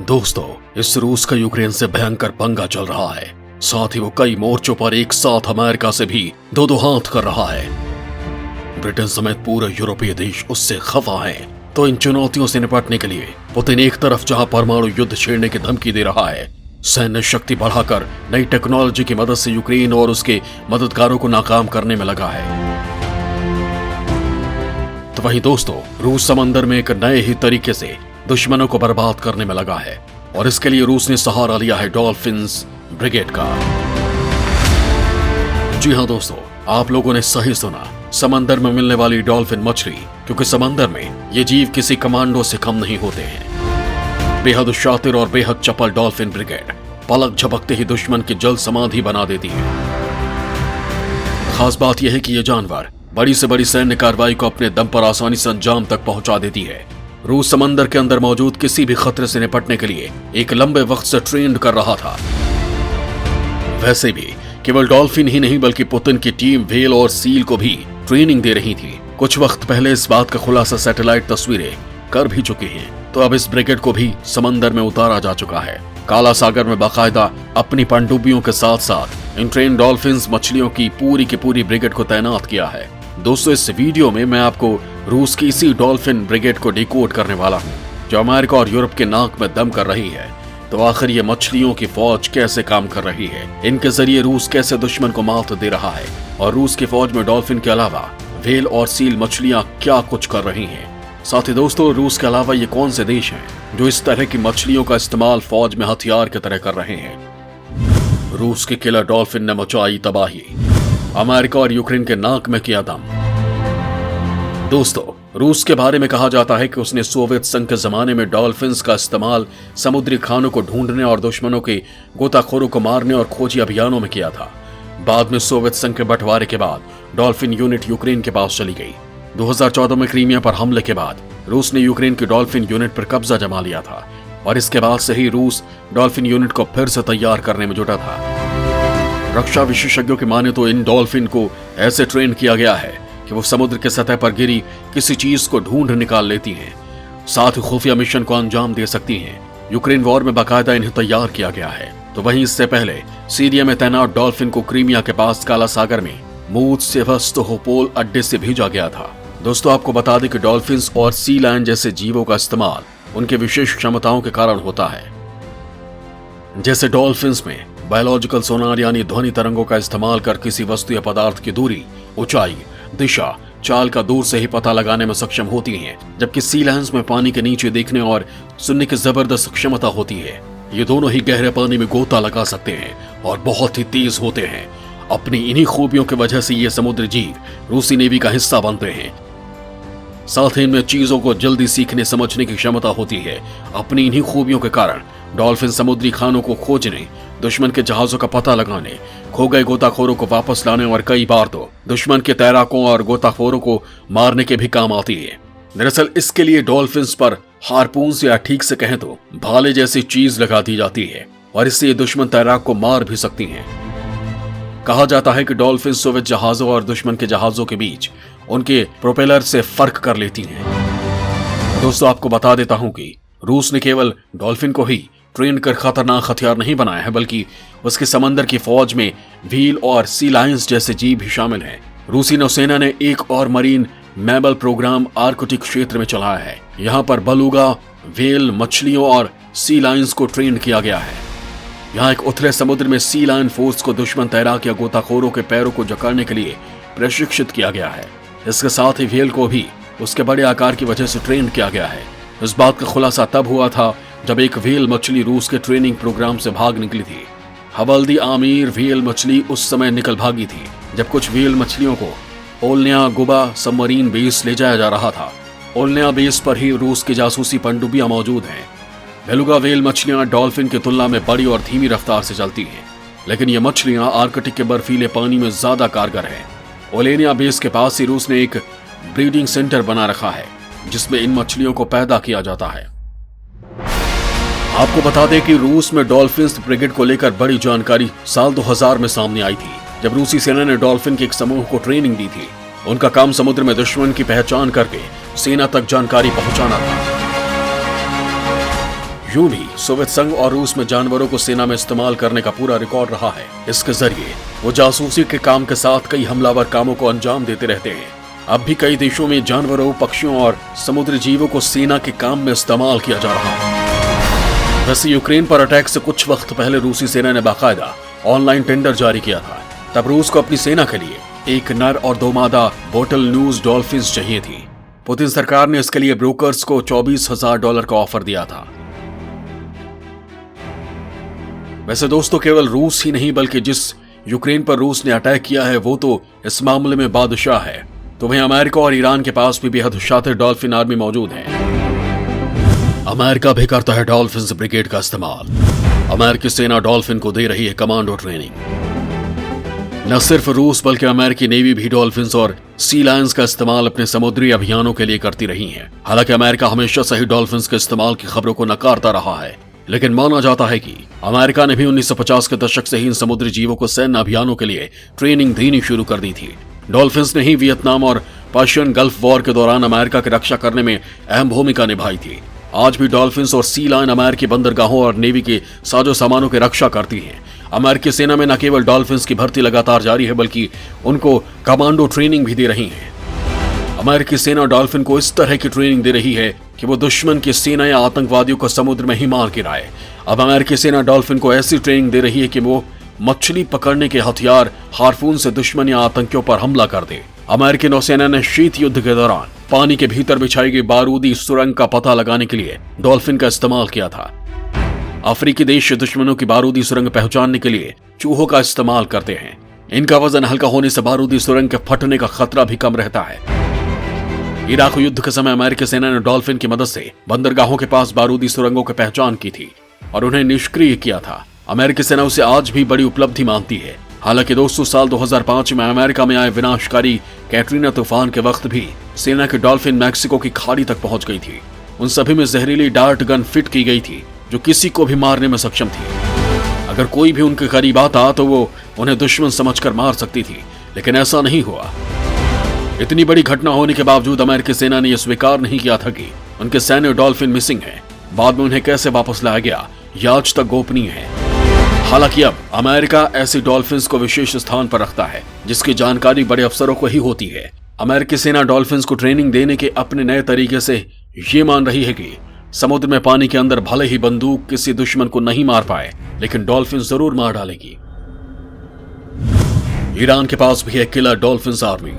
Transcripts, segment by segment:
दोस्तों, इस रूस का यूक्रेन से भयंकर पंगा चल रहा है। साथ ही वो कई मोर्चों पर एक साथ अमेरिका से भी दो दो हाथ कर रहा है। ब्रिटेन समेत पूरे यूरोपीय देश उससे खफा हैं। तो इन चुनौतियों से निपटने के लिए पुतिन एक तरफ जहां परमाणु युद्ध छेड़ने की धमकी दे रहा है, सैन्य शक्ति बढ़ाकर नई टेक्नोलॉजी की मदद से यूक्रेन और उसके मददगारों को नाकाम करने में लगा है, तो वहीं दोस्तों रूस समंदर में एक नए ही तरीके से दुश्मनों को बर्बाद करने में लगा है। और इसके लिए रूस ने सहारा लिया है डॉल्फिन्स ब्रिगेड का। जी हां दोस्तों, आप लोगों ने सही सुना, समंदर में मिलने वाली डॉल्फिन मछली, क्योंकि समंदर में ये जीव किसी कमांडो से कम नहीं होते हैं। बेहद शातिर और बेहद चपल डॉल्फिन ब्रिगेड पलक झपकते ही दुश्मन की जल समाधि बना देती है। खास बात यह है कि यह जानवर बड़ी से बड़ी सैन्य कार्रवाई को अपने दम पर आसानी से अंजाम तक पहुंचा देती है। रूस समंदर के अंदर मौजूद किसी भी खतरे से निपटने के लिए एक लंबे वक्त से ट्रेंड कर रहा था। वैसे भी केवल डॉल्फिन ही नहीं बल्कि पुतिन की टीम व्हेल और सील को भी ट्रेनिंग दे रही थी। कुछ वक्त पहले इस बात का खुलासा सैटेलाइट तस्वीरें कर भी चुकी हैं। तो अब इस ब्रिगेड को भी समंदर में उतारा जा चुका है। काला सागर में बाकायदा अपनी पनडुब्बियों के साथ साथ इन ट्रेन डॉल्फिन्स मछलियों की पूरी ब्रिगेड को तैनात किया है। दोस्तों, इस वीडियो में मैं आपको रूस की इसी डॉल्फिन ब्रिगेड को डिकोड करने वाला हूँ, जो अमेरिका और यूरोप के नाक में दम कर रही है। तो आखिर ये मछलियों की फौज कैसे काम कर रही है, इनके जरिए रूस कैसे दुश्मन को मात दे रहा है, और रूस की फौज में डॉल्फिन के अलावा व्हेल और सील मछलियां क्या कुछ कर रही हैं। साथ ही दोस्तों, रूस के अलावा ये कौन से देश हैं जो इस तरह की मछलियों का इस्तेमाल फौज में हथियार की तरह कर रहे हैं। रूस के किलर डॉल्फिन ने मचाई तबाही, अमेरिका और यूक्रेन के नाक में किया दम। दोस्तों, रूस के बारे में कहा जाता है कि उसने सोवियत संघ के जमाने में डॉल्फिन्स का इस्तेमाल समुद्री खानों को ढूंढने और दुश्मनों के गोताखोरों को मारने और खोजी अभियानों में किया था। बाद में सोवियत संघ के बंटवारे के बाद डॉल्फिन यूनिट यूक्रेन के पास चली गई। 2014 में क्रीमिया पर हमले के बाद रूस ने यूक्रेन की डॉल्फिन यूनिट पर कब्जा जमा लिया था, और इसके बाद से ही रूस डॉल्फिन यूनिट को फिर से तैयार करने में जुटा था। रक्षा विशेषज्ञों की माने तो इन डॉल्फिन को ऐसे ट्रेन किया गया है कि वो समुद्र के सतह पर गिरी किसी चीज को ढूंढ निकाल लेती हैं, साथ ही खुफिया मिशन को अंजाम दे सकती हैं। यूक्रेन वॉर में बाकायदा इन्हें तैयार किया गया है। तो वहीं इससे पहले सीरिया में तैनात डॉल्फिन को क्रीमिया के पास काला सागर में मूद सेवास्तोपोल अड्डे से भेजा गया था। दोस्तों, आपको बता दें कि डॉल्फिन्स और सी लायन जैसे जीवों का इस्तेमाल उनके विशेष क्षमताओं के कारण होता है। जैसे डॉल्फिन्स में बायोलॉजिकल सोनार यानी ध्वनि तरंगों का इस्तेमाल कर किसी वस्तु या पदार्थ की दूरी, ऊंचाई, दिशा, चाल का दूर से ही पता लगाने में सक्षम होती हैं, जबकि सी लायंस में पानी के नीचे देखने और सुनने की जबरदस्त क्षमता होती है। ये दोनों ही गहरे पानी में गोता लगा सकते हैं और बहुत ही तेज होते हैं। अपनी इन्हीं खूबियों की वजह से ये समुद्री जीव रूसी नेवी का हिस्सा बनते हैं। साथ ही इनमें चीजों को जल्दी सीखने समझने की क्षमता होती है। अपनी इन्हीं खूबियों के कारण डॉल्फिन समुद्री खानों को खोजने, दुश्मन के जहाजों का पता लगाने, खो गए गोताखोरों को वापस लाने और कई बार तो दुश्मन के तैराकों और गोताखोरों को मारने के भी काम आती है। दरअसल इसके लिए डॉल्फिन्स पर हार्पून्स या ठीक से कहें तो भाले जैसी चीज लगा दी जाती है, और इससे ये दुश्मन तैराक को मार भी सकती हैं। कहा जाता है कि डॉल्फिन सोवियत जहाजों और दुश्मन के जहाजों के बीच उनके प्रोपेलर से फर्क कर लेती हैं। दोस्तों, आपको बता देता हूं कि रूस ने केवल डॉल्फिन को ही ट्रेन कर खतरनाक हथियार नहीं बनाया है, बल्कि उसके समंदर की फौज में व्हील और सी लायंस जैसे जीव भी शामिल हैं। रूसी नौसेना ने एक और मरीन मैमल प्रोग्राम आर्कटिक क्षेत्र में चलाया है। यहाँ पर बलूगा, व्हेल, मछलियों और सी लायंस को ट्रेन किया गया है। यहाँ एक उथले समुद्र में सी लायन फोर्स को दुश्मन तैराक या गोताखोरों के पैरों को जकड़ने के लिए प्रशिक्षित किया गया है। इसके साथ ही व्हेल को भी उसके बड़े आकार की वजह से ट्रेन किया गया है। इस बात का खुलासा तब हुआ था जब एक व्हेल मछली रूस के ट्रेनिंग प्रोग्राम से भाग निकली थी। हवल्दी आमिर व्हेल मछली उस समय निकल भागी थी जब कुछ व्हेल मछलियों को ओल्न्या गुबा सबमरीन बेस ले जाया जा रहा था। ओल्न्या बेस पर ही रूस की जासूसी पनडुब्बियां मौजूद हैं। बेलुगा व्हेल मछलियां डॉल्फिन की तुलना में बड़ी और धीमी रफ्तार से चलती हैं, लेकिन ये मछलियां आर्कटिक के बर्फीले पानी में ज्यादा कारगर हैं। ओलेनिया बेस के पास ही रूस ने एक ब्रीडिंग सेंटर बना रखा है जिसमें इन मछलियों को पैदा किया जाता है। आपको बता दें कि रूस में डॉल्फिन्स ब्रिगेड को लेकर बड़ी जानकारी साल 2000 में सामने आई थी, जब रूसी सेना ने डॉल्फिन के एक समूह को ट्रेनिंग दी थी। उनका काम समुद्र में दुश्मन की पहचान करके सेना तक जानकारी पहुंचाना था। यूं भी सोवियत संघ और रूस में जानवरों को सेना में इस्तेमाल करने का पूरा रिकॉर्ड रहा है। इसके जरिए वो जासूसी के काम के साथ कई हमलावर कामों को अंजाम देते रहते हैं। अब भी कई देशों में जानवरों, पक्षियों और समुद्री जीवों को सेना के काम में इस्तेमाल किया जा रहा है। वैसे यूक्रेन पर अटैक से कुछ वक्त पहले रूसी सेना ने बाकायदा ऑनलाइन टेंडर जारी किया था। तब रूस को अपनी सेना के लिए एक नर और 2 मादा बोटल न्यूज डॉल्फिन्स चाहिए थी। पुतिन सरकार ने इसके लिए ब्रोकर्स को $24,000 का ऑफर दिया था। वैसे दोस्तों, केवल रूस ही नहीं बल्कि जिस यूक्रेन पर रूस ने अटैक किया है वो तो इस मामले में बादशाह है, तो वहीं अमेरिका और ईरान के पास भी बेहद शातिर डॉल्फिन आर्मी मौजूद है। अमेरिका भी करता है डॉल्फिन्स ब्रिगेड का इस्तेमाल। अमेरिकी सेना डॉल्फिन को दे रही है कमांडो ट्रेनिंग। न सिर्फ रूस बल्कि अमेरिकी नेवी भी डॉल्फिन्स और सी लायंस का इस्तेमाल अपने समुद्री अभियानों के लिए करती रही है। हालांकि अमेरिका हमेशा से ही डॉल्फिन्स के इस्तेमाल की खबरों को नकारता रहा है, लेकिन माना जाता है कि अमेरिका ने भी 1950 के दशक से ही इन समुद्री जीवों को सैन्य अभियानों के लिए ट्रेनिंग देनी शुरू कर दी थी। डॉल्फिन्स ने ही वियतनाम और पर्शियन गल्फ वॉर के दौरान अमेरिका की रक्षा करने में अहम भूमिका निभाई थी। आज भी डॉल्फिन्स और सी लायन अमेरिकी बंदरगाहों और नेवी के साजो सामानों की रक्षा करती हैं। अमेरिकी सेना में न केवल डॉल्फिन्स की भर्ती लगातार जारी है बल्कि उनको कमांडो ट्रेनिंग भी दे रही है। अमेरिकी सेना डॉल्फिन को इस तरह की ट्रेनिंग दे रही है कि वो दुश्मन की सेना या आतंकवादियों को समुद्र में ही मार गिराए। अब अमेरिकी सेना डॉल्फिन को ऐसी ट्रेनिंग दे रही है कि वो मछली पकड़ने के हथियार हार्पून से दुश्मन या आतंकियों पर हमला कर दे। अमेरिकी नौसेना ने शीत युद्ध के दौरान पानी के भीतर बिछाई गई बारूदी सुरंग का पता लगाने के लिए डॉल्फिन का इस्तेमाल किया था। अफ्रीकी देश दुश्मनों की बारूदी सुरंग पहचानने के लिए चूहों का इस्तेमाल करते हैं। इनका वजन हल्का होने से बारूदी सुरंग के फटने का खतरा भी कम रहता है। इराक युद्ध के समय अमेरिकी सेना ने डॉल्फिन की मदद से बंदरगाहों के पास बारूदी सुरंगों की पहचान की थी और उन्हें निष्क्रिय किया था। अमेरिकी सेना उसे आज भी बड़ी उपलब्धि मानती है। हालांकि दोस्तों, साल 2005 में अमेरिका में आए विनाशकारी कैटरीना तूफान के वक्त भी सेना की डॉल्फिन मैक्सिको की खाड़ी तक पहुंच गई थी। उन सभी में जहरीली डार्ट गन फिट की गई थी जो किसी को भी मारने में सक्षम थी। अगर कोई भी उनके करीब आता तो वो उन्हें दुश्मन समझकर मार सकती थी, लेकिन ऐसा नहीं हुआ। इतनी बड़ी घटना होने के बावजूद अमेरिकी सेना ने यह स्वीकार नहीं किया था कि उनके सैन्य डॉल्फिन मिसिंग है। बाद में उन्हें कैसे वापस लाया गया यह आज तक गोपनीय है। हालांकि अब अमेरिका ऐसी डॉल्फिन्स को विशेष स्थान पर रखता है जिसकी जानकारी बड़े अफसरों को ही होती है। अमेरिकी सेना डॉल्फिन्स को ट्रेनिंग देने के अपने नए तरीके से ये मान रही है कि समुद्र में पानी के अंदर भले ही बंदूक किसी दुश्मन को नहीं मार पाए, लेकिन डॉल्फिन जरूर मार डालेगी। ईरान के पास भी है किलर डॉल्फिन्स आर्मी।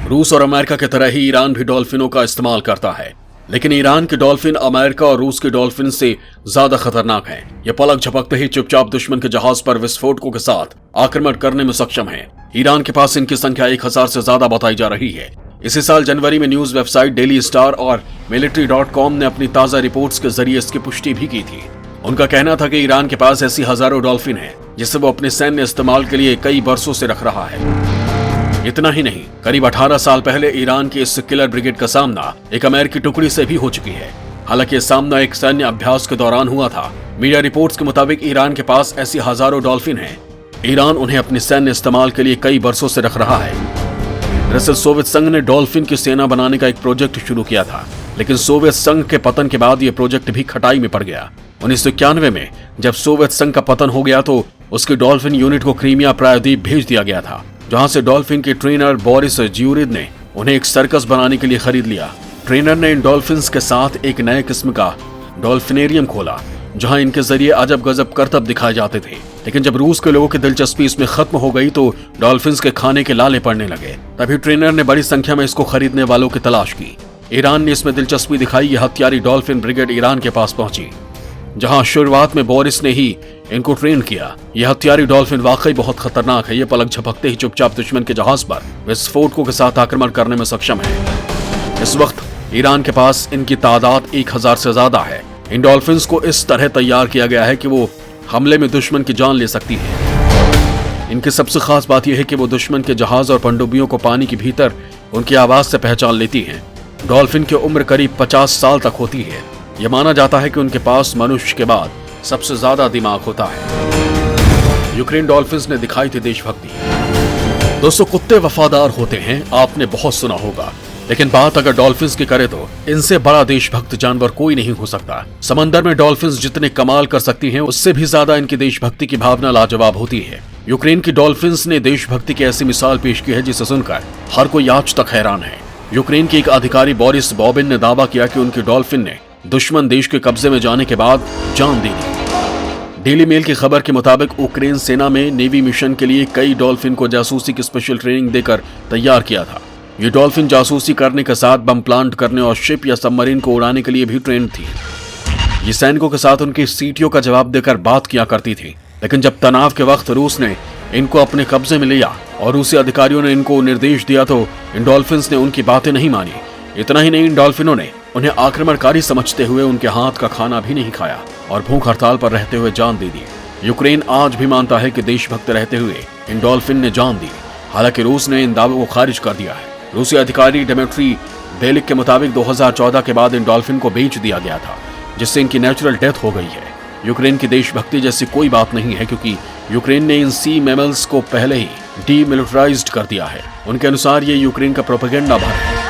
रूस और अमेरिका की तरह ही ईरान भी डॉल्फिनों का इस्तेमाल करता है, लेकिन ईरान के डॉल्फिन अमेरिका और रूस के डॉल्फिन से ज्यादा खतरनाक हैं। ये पलक झपकते ही चुपचाप दुश्मन के जहाज पर विस्फोटकों के साथ आक्रमण करने में सक्षम है। ईरान के पास इनकी संख्या 1000 से ज्यादा बताई जा रही है। इसी साल जनवरी में न्यूज वेबसाइट डेली स्टार और military.com ने अपनी ताजा रिपोर्ट्स के जरिए इसकी पुष्टि भी की थी। उनका कहना था कि ईरान के पास ऐसी हजारों डॉल्फिन हैं जिसे वो अपने सैन्य इस्तेमाल के लिए कई बरसों से रख रहा है। इतना ही नहीं, करीब 18 साल पहले ईरान की इस किलर ब्रिगेड का सामना एक अमेरिकी टुकड़ी से भी हो चुकी है। हालांकि यह सामना एक सैन्य अभ्यास के दौरान हुआ था। मीडिया रिपोर्ट्स के मुताबिक ईरान के पास ऐसी हजारों डॉल्फिन हैं। ईरान उन्हें अपने सैन्य इस्तेमाल के लिए कई बरसों से रख रहा है। दरअसल सोवियत संघ ने डॉल्फिन की सेना बनाने का एक प्रोजेक्ट शुरू किया था, लेकिन सोवियत संघ के पतन के बाद यह प्रोजेक्ट भी खटाई में पड़ गया। 1991 में जब सोवियत संघ का पतन हो गया तो उसकी डॉल्फिन यूनिट को क्रीमिया प्रायद्वीप भेज दिया गया था, जहां से डॉल्फिन के ट्रेनर बोरिस ज्यूरिद ने उन्हें एक सर्कस बनाने के लिए खरीद लिया। ट्रेनर ने इन डॉल्फिन्स के साथ एक नए किस्म का डॉल्फिनेरियम खोला, जहां इनके जरिए अजब गजब करतब दिखाए जाते थे। लेकिन जब रूस के लोगों की दिलचस्पी इसमें खत्म हो गई तो डॉल्फिन्स के खाने के लाले पड़ने लगे। तभी ट्रेनर ने बड़ी संख्या में इसको खरीदने वालों की तलाश की। ईरान ने इसमें दिलचस्पी दिखाई। यह हथियारी डॉल्फिन ब्रिगेड ईरान के पास पहुंची, जहां शुरुआत में बोरिस ने ही इनको ट्रेन किया। यह हथियारी डॉल्फिन वाकई बहुत खतरनाक है। यह पलक झपकते ही चुपचाप दुश्मन के जहाज पर विस्फोटकों के साथ आक्रमण करने में सक्षम है। इस वक्त ईरान के पास इनकी तादाद 1000 से ज्यादा है। इन डॉल्फिन्स को इस तरह तैयार किया गया है कि वो हमले में दुश्मन की जान ले सकती है। इनकी सबसे खास बात यह है कि वो दुश्मन के जहाज और पनडुब्बियों को पानी के भीतर उनकी आवाज से पहचान लेती हैं। डॉल्फिन की उम्र करीब 50 साल तक होती है। यह माना जाता है कि उनके पास मनुष्य के बाद सबसे ज्यादा दिमाग होता है। यूक्रेन डॉल्फिन्स ने दिखाई थी देशभक्ति। दोस्तों, कुत्ते वफादार होते हैं, आपने बहुत सुना होगा। लेकिन बात अगर डॉल्फिन्स की करे तो इनसे बड़ा देशभक्त जानवर कोई नहीं हो सकता। समंदर में डॉल्फिन्स जितने कमाल कर सकती हैं, उससे भी ज्यादा इनकी देशभक्ति की भावना लाजवाब होती है। यूक्रेन की डॉल्फिन्स ने देशभक्ति की ऐसी मिसाल पेश की है जिसे सुनकर हर कोई आज तक हैरान है। यूक्रेन के एक अधिकारी बोरिस बॉबिन ने दावा किया कि उनकी डॉल्फिन ने दुश्मन देश के कब्जे में जाने के बाद जान दे दी। डेली मेल की खबर के मुताबिक यूक्रेन सेना में नेवी मिशन के लिए कई डॉल्फिन को जासूसी की स्पेशल ट्रेनिंग देकर तैयार किया था। ये डॉल्फिन जासूसी करने के साथ बम प्लांट करने और शिप या सबमरीन को उड़ाने के लिए भी ट्रेंड थी। ये सैनिकों के साथ उनकी सीटियों का जवाब देकर बात किया करती थी। लेकिन जब तनाव के वक्त रूस ने इनको अपने कब्जे में लिया और रूसी अधिकारियों ने इनको निर्देश दिया तो इन डॉल्फिन्स ने उनकी बातें नहीं मानी। इतना ही नहीं, इन डॉल्फिनों ने उन्हें आक्रमणकारी समझते हुए उनके हाथ का खाना भी नहीं खाया और भूख हड़ताल पर रहते हुए जान दे दी। यूक्रेन आज भी मानता है कि देशभक्त रहते हुए इन डॉल्फिन ने जान दी। हालांकि रूस ने इन दावों को खारिज कर दिया है। रूसी अधिकारी डिमिट्री बेलिक के मुताबिक 2014 के बाद इन डॉल्फिन को बेच दिया गया था, जिससे इनकी नेचुरल डेथ हो गई है। यूक्रेन की देशभक्ति जैसी कोई बात नहीं है, क्योंकि यूक्रेन ने इन सी मैमल्स को पहले ही डीमिलिटराइज्ड कर दिया है। उनके अनुसार ये यूक्रेन का प्रोपेगेंडा भर है।